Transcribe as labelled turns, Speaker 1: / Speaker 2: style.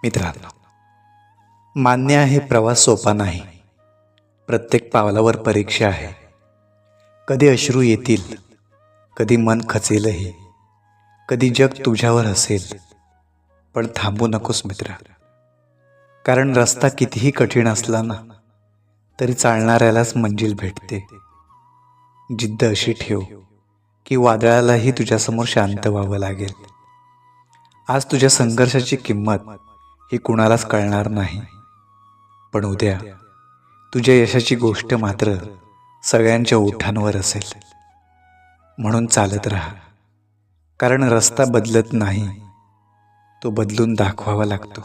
Speaker 1: मित्रांनो, मान्य आहे प्रवास सोपा नाही. प्रत्येक पावलावर परीक्षा आहे. कधी अश्रू येतील, कधी मन खचेलही, कधी जग तुझ्यावर हसेल. पण थांबू नकोस मित्रा, कारण रस्ता कितीही कठीण असला ना तरी चालणाऱ्यालाच मंजिल भेटते. जिद्द अशी ठेव की वादळालाही तुझ्यासमोर शांत व्हावं लागेल. आज तुझ्या संघर्षाची किंमत ही कुणालाच कळणार नाही, पण उद्या तुझ्या यशाची गोष्ट मात्र सगळ्यांच्या ओठांवर असेल. म्हणून चालत राहा, कारण रस्ता बदलत नाही, तो बदलून दाखवावा लागतो.